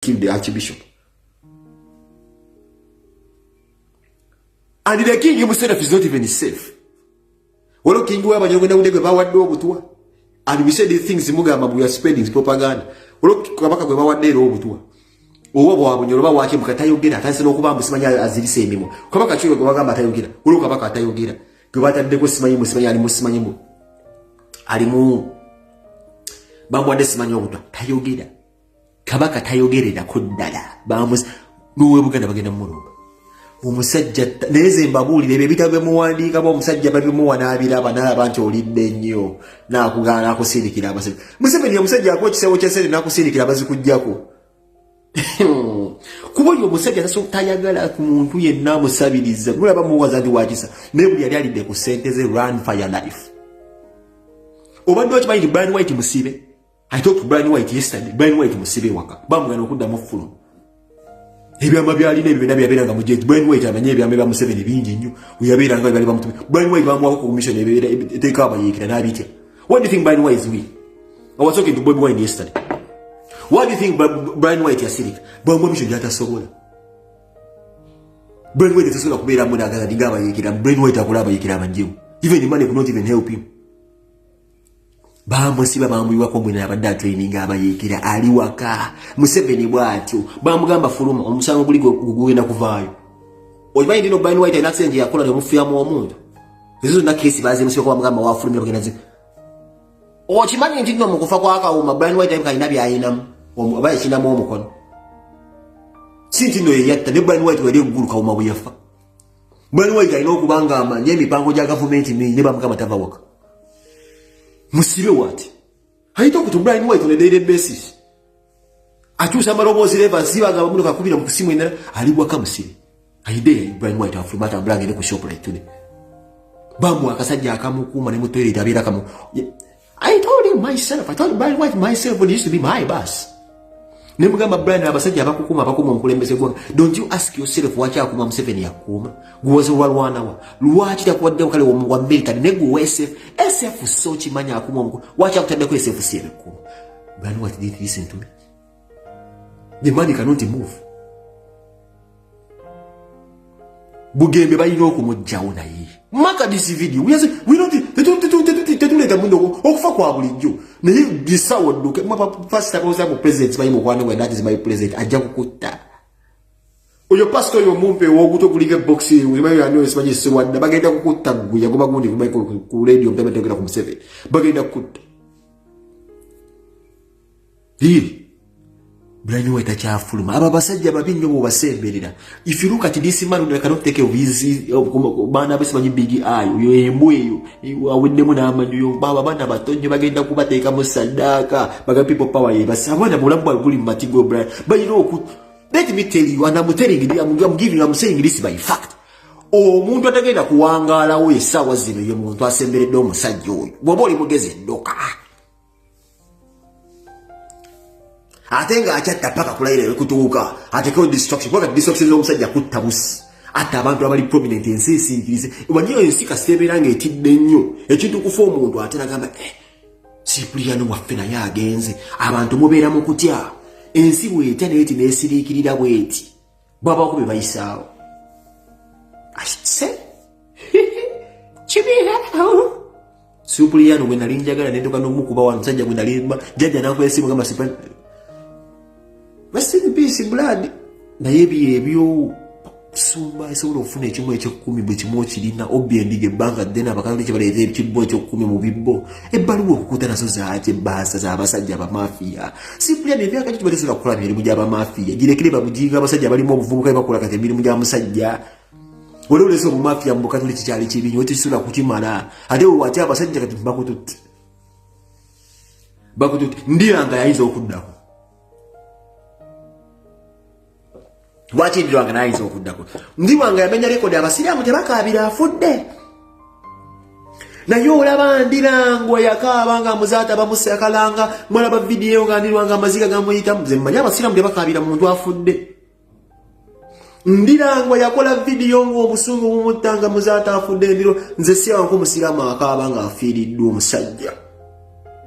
killed the archbishop. And the king himself is not even safe. Walo king wa banyogenda udege bawadde obutwa. And we say these things mugamba we are spreading propaganda. Walo kabaka gwe bawadde obutwa. Owo bwabonyoloba wache mukatayogera atanse nokuba musimanya azilise emimo. Kabaka chiwe gwe bagamba atayogera. Walo kabaka atayogera. Gwe batadde simanyi musimanya ali musimanyi mu. Ali mu bamwadde simanyi obutwa. Tayogera. Kabaka tayogerera kuddala. Bamus nuwe buganda bagenda mulumba. Omusajja neze mbabulire bebitabe muwandika bo omusajja babi muwanaabira abanaba nti olidde nnyo nakugana akusirikira abasebe Museveni omusajja ako kisewo kyesere nakusirikira abazikujjako kubonyo omusajja tasotayagala ku muntu yenna musabiriza mulaba muwaza ndi wakisa nebuli yali alidde ku sente ze run for your life obadde okimanyi Brian White musibe. I talked to Brian White yesterday. Brian White musibe waka bamugana okudda mu fulu ebyama byali nebyo byabiranga mu jeje Brian White amanye ebyama bya Museveni bingi nnyo uyabiranga bali bamutume Brian White bamwa ko commission eteka abayikira nabitya. What do you think Brian White is doing? I was talking to Bobi Wine yesterday. What do you think Brian White yasirik bamwa mission yatasobola Brian White tasobola kubera mu ndagala dinga abayikira Brian White akola abayikira abanjibu even the money could not even help him. Bamusiba bambuyiwako mwina abadde training abayekera ali waka Museveni bwatyo bamugamba fuluma omusango guli gugenda kuvaayo oyimanyi ndino Brian White accident yakola ne mufiamu omuntu ezo na case baze musiko kwa mugamba wa fulumira bagenda zi okimanyi nti nno mukufa kwa akawuma Brian White alina byayinamu obaye kinamu omukono sinti nno yatta ne Brian White wali gulu kawuma buyafa Brian White alina okubanga amanye emipango gya government ne bamugamba tava waka musibe wati. I talk to Brian White on a daily basis. Achusa marobozi leva zibaga bamuno kakubira mu kusimu ina aliwaka musibe. Aide Brian White afumata blange ne ku shop right today. Bamu akasajja akamukuma ne mutere tabira kamu. I told him myself. I told Brian White myself when he used to be my boss. Nemugamba Brian abasajja abakukuma omukulembeze gwa. Don't you ask yourself wacha akuma Museveni yakuma. Guwaze walwana wa. Lwachi takwadde kale wa America ne gwe SF so chimanya akuma omuku. Wacha kutadde ku SF siebe ku. Brian White did listen to me. The money cannot move. Bugembe bayino okumujjawo naye. Maka this video. We don't tetuleta mundo okufa kwa bulijjo. Naye bisawo duke mwa pastor koza mu president bayi mu kwana that is my president ajja kukutta. Oyo pastor yo mumpe wo guto kulige box ulimayo ano esimaje sewadda bagenda kukutta guya goba gundi ku radio mtabategera ku Museveni. Bagenda kukutta. Brian White achafuluma aba basajja babinyo bo basemberera. If you look at this man who cannot take a visit bana basimanyi big eye yo embwe yo awedemu na amanyu yo baba bana batonye bagenda kubateeka mu sadaka baga people power ye basabana mulamba guli matigo Brian. But you know, let me tell you, and I'm telling you, I'm saying this by fact. Omuntu atagenda kuwangala we sawa zino ye muntu asemberedde omusajja oyo bwoba oli mugezi ndoka atenga achatta paka kulaire kutuuka atekeo destruction kwa destruction omusajja kutta busi ata abantu abali prominent ensisi nkirize wanyiyo ensika seberanga etidde nnyo ekintu kufa omuntu atera gamba Cipriano waffe naye agenze abantu mubeera mu kutya ensi bw'etya neeti neesiriikirira bw'eti bwaba okube bayisaawo ashitse Cipriano Cipriano bwe nali njagala nendoka n'omukuba wa musajja gwe nali jjajja n'akwesimu gamba Cipriano Rest in peace, blood. Naye ebyo sumba esobola ofuna ekimu eky'okumi bwe kimu kirina obyendige ebbanga ddene abakatuli kye baleeta ekibbo eky'okumi mu bibbo ebbaluwa okukuta nazo zaate ebbaasa z'abasajja abamafiya Cipriano ebyaka kyo tebatesobola kukola mirimu gy'abamafiya girekere babuginga abasajja abalimu obuvubuka bakola kati emirimu gya musajja wali olesa obumafiya mu bukatuli kikyali kibi nnyo tekisobola kukimala ate wati abasajja kati bakututte ndiranga yayinza okuddako Wachi ndwanga naizo okuddako ndiwanga yamenya record abasiraamu tebakaabira afudde nayo olaba ndirangwa yakaabanga muzaata bamusakalanga mulaba video nga ndirwanga amaziga gamuyita muzemmanya abasiraamu tebakaabira muntu afudde ndirangwa yakola video ng'obusungu bumutanga muzaata afudde ndiro nze siyawa nk'omusiraamu akaabanga afiiriddwa omusajja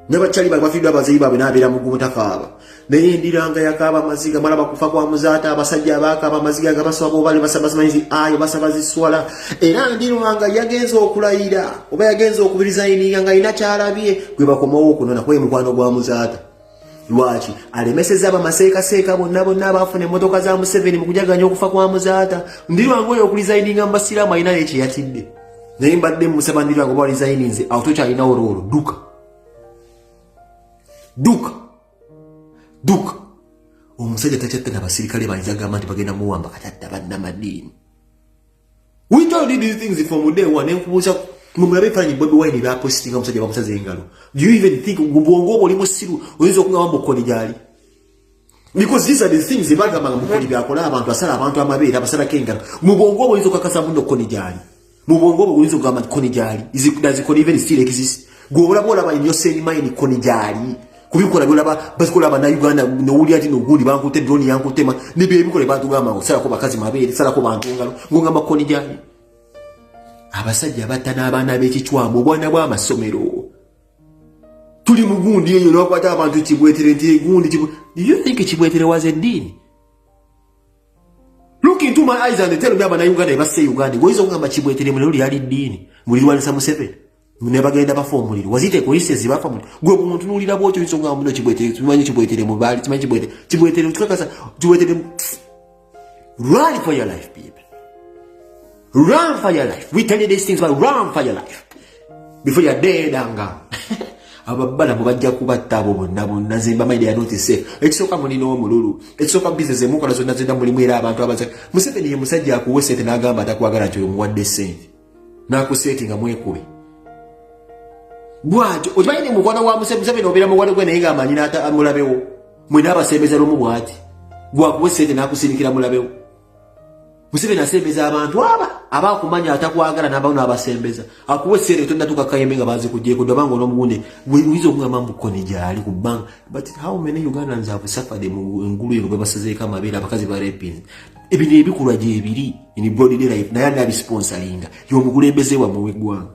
n'abakyali bafiiriddwa abazeyi baabwe n'abeera mu gumutakaaba naye ndiranga yakaba maziga malaba kufa kwa Muzaata abasajja abakaba maziga gabasaba bali basabazimanyizi ayo basabaziswala era ndiranga yagenza okulayira oba yagenza okubiriza ininga nga ina kyalabye gwe bakomawo okunona kwe mukwano gwa Muzaata lwaki alemeseza abamaseeka bonna abafuna emmotoka za Museveni mu kujaganya okufa kwa Muzaata ndiranga oyo okulizayininga mu basiraamu alina n'ekye yatidde naye mbadde musaba ndiranga oba walizayininze awo tokyalina olwolo duka omusajja takyatta n'abasirikale banyiza gamba nti bagenda muwamba katatta bannamadiini we told you these things from day one enkubuuza mumulabe ebifaananyi Bobi Wine byapostinga omusajja bamusaze engalo do you even think mubwongo obwo oli musiru oyinza okugamba mukoni gyali because these are the things ebagambanga mukoni byakola abantu asala abantu amabeere abasalako engalo mubwongo obwo oyinza okukakasa muno koni gyali mubwongo obwo oyinza okugamba koni gyali does koni even still exist gwe olaba in your sane mind koni gyali kubikola byolaba basikola abana Uganda nowuli ati nogundi bankute drone yankutema nibyo ebikola bantu gamba sala ko bakazi mabeere sala ko bantu ngalo ngonga makoni gyali abasajja batana abaana b'ekicwamu obwana bw'amasomero tuli mugundi eyo lwakwata abantu kibwetere nti gundi do you think kibwetere was a dean look into my eyes and tell me abana Uganda ebase Uganda goizo ngamba kibwetere muliro yali dean mulirwanisa Museveni munebagenda bafomuliro wazite koisezi bafomuliro gwe omuntu nulira bwotyo nsonga muno kibwetere tumanyi kibwetere mubali tumanyi kibwetere tukakasa kibwetere run for your life people. Run for your life. We tell you these things, but run for your life. Before you're dead and gone. Ababala mubajja kubatta abo bonna zimba mind are not safe. Ekisoka munino omululu. Ekisoka business emukola zonna zenda mulimu era abantu abaza. Museveni ye musajja akuwesete n'agamba atakwagala kyo muwadde sente. N'akusetinga mwekube. Bwatyo okimanyi mukwano wa Museveni obeera mukwano gwe naye ng'amanyi n'amulabewo. Mwena abasembeza lumu bwati. Gwakuwesete n'akusirikira mulabewo. Museveni asembeza abantu abakumanya atakwagala n'abaana abasembeza akuwesere tonda tukakayembe nga bazi kujjeko dobango n'omugunde wizo kugamba mbukoni gyali ku bank but how many Ugandans have suffered mu ngulu yo basazeeka amabeera abakazi ba rapins ebintu ebikulwa gye ebiri in body life naye andi abisponsoringa y'omukulembeze wa mu gwanga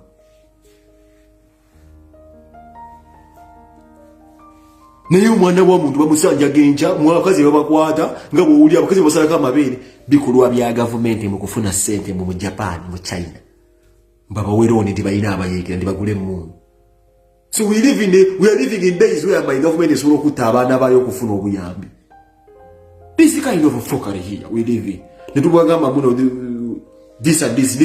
naye omwana wa muntu bamusanja genja mwakazi babakwata nga bwuli abakazi basalaka amabeere bikulwa bya government mu kufuna sente mu Japan mu China baba weroni ndibayina abayekera ndibagule mu so we are living in days where my government is working to abana bayo kufuna obuyambi this kind of fuckery here we live in netubagamba muno this and this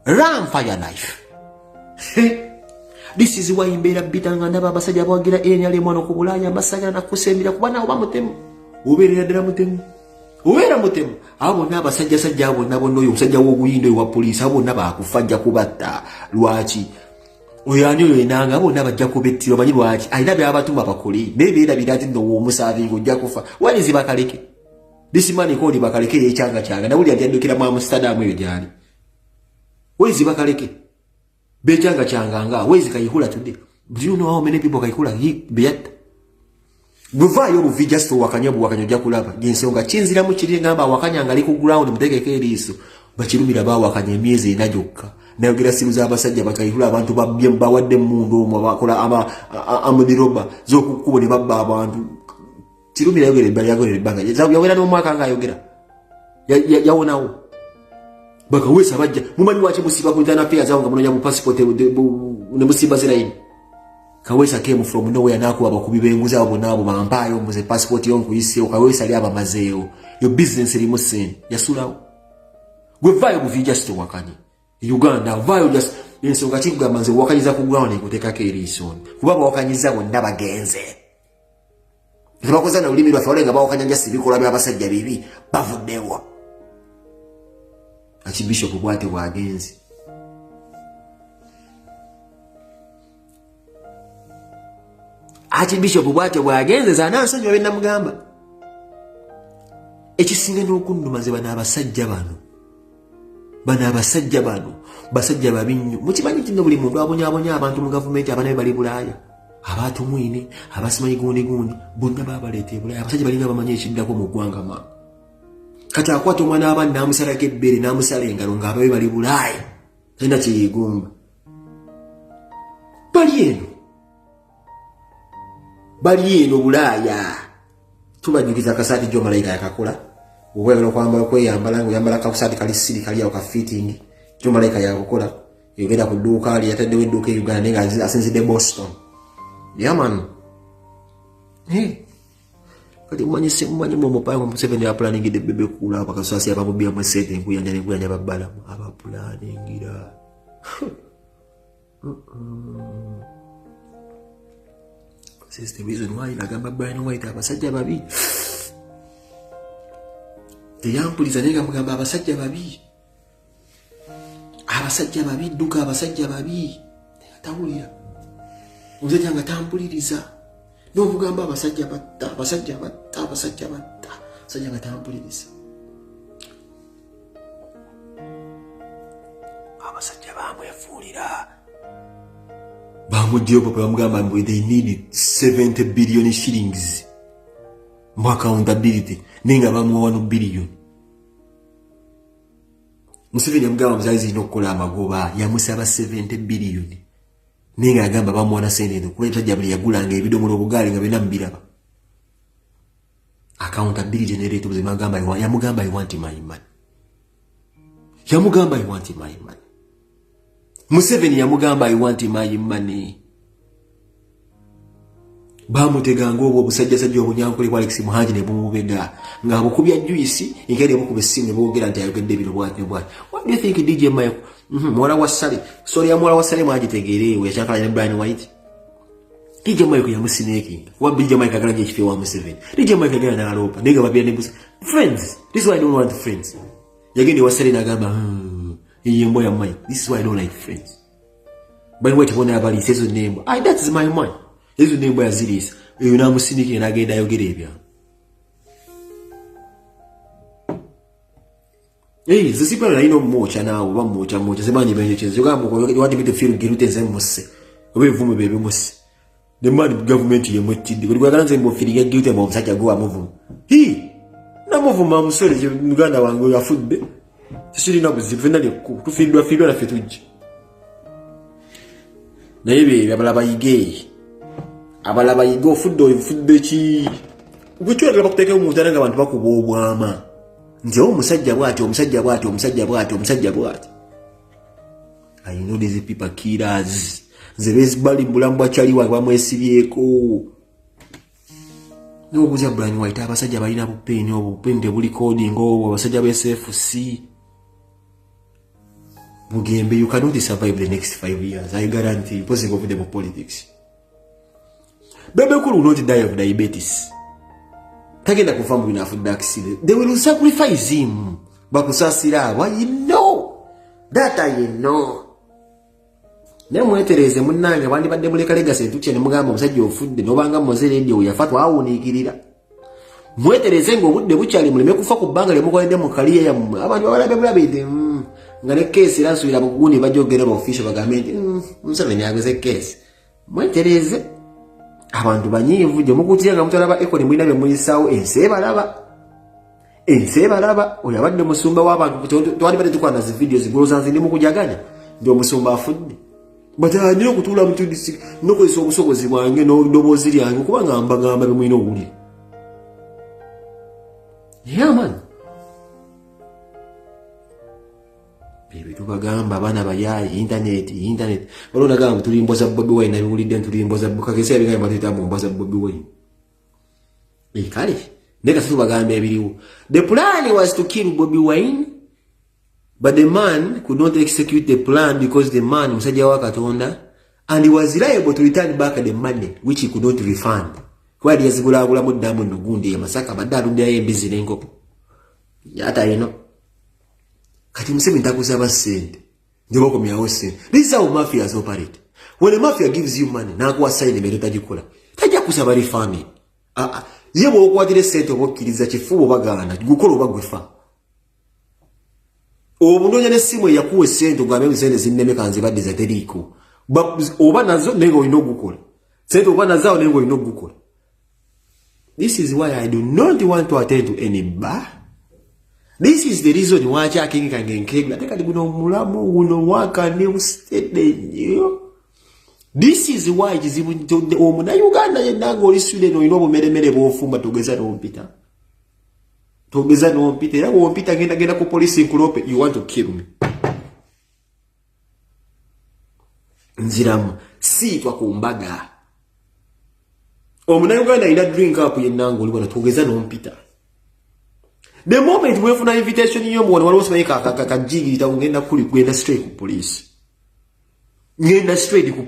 run for your life. This is why imbera bitanga ndaba basajja bawagira enyali mwana ku Bulaya basajja nakusembira kubana oba mutemu oberera ddala mutemu obera mutemu abo n'abasajja sajja abo nabo n'oyo musajja w'obuyindo wa police abo naba akufajja kubatta lwaki oyani oyo enanga abo nabajja kubettira banyi lwaki alina byabatuma bakole bebeera birati no omusavingo ojja kufa wali zibakaleke this man called bakaleke yekyanga kyanga nawuli atyandukira mu Amsterdam eyo gyali wezi bakaleke bechanga changanga wezi kayihula today do you know how many people kayihula beyat buvayo buvi just wakanyojja kulaba gensonga chinzira mu kiri ngamba wakanyanga ali ku ground mutegeke eriso bakirumira ba wakanye emyezi inajokka nayogira simu za abasajja bakayihula abantu babyemba wadde mundu omwe bakola amudiroba zokukubone babba abantu kirumira yogere banga yawera no mwaka nga yogera yawonawo baka wesa bajja mumanyi wache musiba ku Uganda affairs awo ngamunonya mu passport ne musiba ziraini kawesa came from nowhere nako abakubi benguza abo nabo bampayo muze passport yonku isi okawesa ali abamazeo yo business eri musen yasulawo gwe vayo bu just wakanye Uganda vayo just ensonga kivuga manze wakanyiza ku ground ekuteka kerison kubaba wakanyiza bonna bagenze tubakoza na ulimi lwa falenga bawakanyanja sibikola byabasajja bibi bavuddewa Archbishop bwate bwagenzi Archbishop bwate bwagenze zana nsonyo bena mugamba ekisinga n'okundumaze bana abasajja bano basajja babinyo mukimanyi kino buli muntu abonya abantu mu government abana bali Bulaya abantu mwine abasimanyi gundi bonna babalete Bulaya abasajja balinga bamanyi ekiddako mu ggwanga ma kati akwata omwana abana namusalako ebbere namusala engalo ng'ababe bali Bulaya Tena chiyigumba. Bali eno Bulaya. Tubajukiza kasati jo malaika yakakola. Uwewe kwambala kweyambala yambala kasati kali siri kali ya fitting. Jo malaika yakola. Yogenda ku duka ali yatadde wedduka Uganda nga asinzide Boston. Yeah man. Kati mmanyi mu mupango Museveni ya planning de bebe kula abakasasi ababubya mu sete nkuyanja babala aba planningira. This is the reason why nagamba Brian White abasajja babi. Eyampuliza nega mugamba abasajja babi. Abasajja babi duka abasajja babi. Atawulira. Uzajja nga tampuliriza. No mugamba abasajja batta. Sajja nga tampuliriza. Abasajja bamwefuulira. Bamujjo papa bamugamba mbu they need 70 billion shillings. Mu accountability. Ninga bamuwa 1 billion. Museveni yamugamba muzazi n'okukola amagoba yamusaba 70 billion. Ninga agamba bamuwana sente kuleta jabuli yagulanga ebidomolo obugaali nga bena mbiraba. Accountability generator buzimagamba yamugamba I want my money. Yamugamba I want my money. Museveni yamugamba I want my money. Bamuteganga obwo busajja obunyankole kwa Alex Muhangi ne bumubega nga bukubya juice ingere bukube simu ne boogera nti ayogedde bino bwati. What do you think DJ Mike mwala wa Sale sorry ya mwala wa Sale mwagitegerewe yachakala ne Brian White DJ Mike yamusineki wa DJ Mike akala je kifiwa Museveni DJ Mike agenda na Europa nega babira ne busa friends. This is why I don't want friends. Yagende wa Sale nagamba yembo ya Mike. This is why I don't like friends. Brian White bona abali sezo name that is my mind. Ezo nembo ya Ziris. Eyo namusiniki nagenda yogere ebya. Zisipala ino mocha nawo bamocha semanyi benje chenzo gambo you want me to feel guilty zemose. Obevume bebe mose. The man government yemwetide. Kuli kwagala nze mbo feeling guilty mbo msajja go amuvume. Na muvuma musole je Uganda wangu ya football. Sisiri na buzivenda ne ku. Tufidwa na fetuji. Na ibe yabalaba yige. Abalaba yigo fudde chi ubuchwera bakuteka umuntu aranga abantu bakubobwama nje omusajja bwati. I know these people killers zebezi bali bulambwa chali wa bamwesibyeko no kuja Brian White abasajja balina bupeni obupende buli coding obwo abasajja be SFC Mugembe you cannot survive the next 5 years. I guarantee you possible for them politics. Bebe Kulu will not die of diabetes. Tagenda kufamu ina food accident. They will sacrifice him. Bakusasira. Why you know? That I know. Nemwetereze munange bandi badde muleka legacy tuche ne mugamba musajja ofudde nobanga mozere ndio yafatwa awunikirira. Mwetereze ngo budde bukyali muleme kufa ku banga lemukolede mu kaliya ya abantu balabe ngane case irasubira buguni bajogera ba official bagamenti Museveni ageze case. Mwetereze abantu banyivu je mukutira mutala ekoni mwina be muyisawo ense balaba oya badde musumba w'abantu twali bade tukwana zi videos ngoloza nzi ndimu kujaganya ndio musumba afudde batanyira kutula mutudisi noko isobusobozi bwange no dobozi lyange kuba ngamba be mwina owuli. Yeah man. Bibi tubagamba bana bayayi internet olona gamba tulimboza Bobi Wine nabulidde tulimboza bukagese abinga matita mumboza Bobi Wine kale neka tubagamba ebiriwo. The plan was to kill Bobi Wine but the man could not execute the plan because the man musajja wa Katonda and he was liable to return back the money which he could not refund. Kwa yazigulagula mu damu nugundi ya Masaka badalu ndia embizi nengopo yata kati Museveni ntakusaba sente ndio ko myawose. This is how mafias operate. When a mafia gives you money na kwa sign me tajikola tajja kusaba refund. Yebo okwatire sente obokiriza kifubo bagana gukolo bagwefa obundonya ne simu yakuwe sente ugambe sente zinneme kanzi badde za teriko oba nazo nengo inogukola sente oba nazo nengo inogukola. This is why I do not want to attend to any bar. This is the reason why King King nataka libuno mulamu uno waka ne ustede. This is why kizibu omuna Uganda yendango lisule no inobo meremere bofumba togeza no mpita. Togeza no mpita era wo mpita genda ku police nkulope, you want to kill me. Nziramu si twa kumbaga. Omuna Uganda ina drink up yendango libona togeza no mpita. The moment we have an invitation in your morning, what was make a jiggy that will get a straight to police. Get straight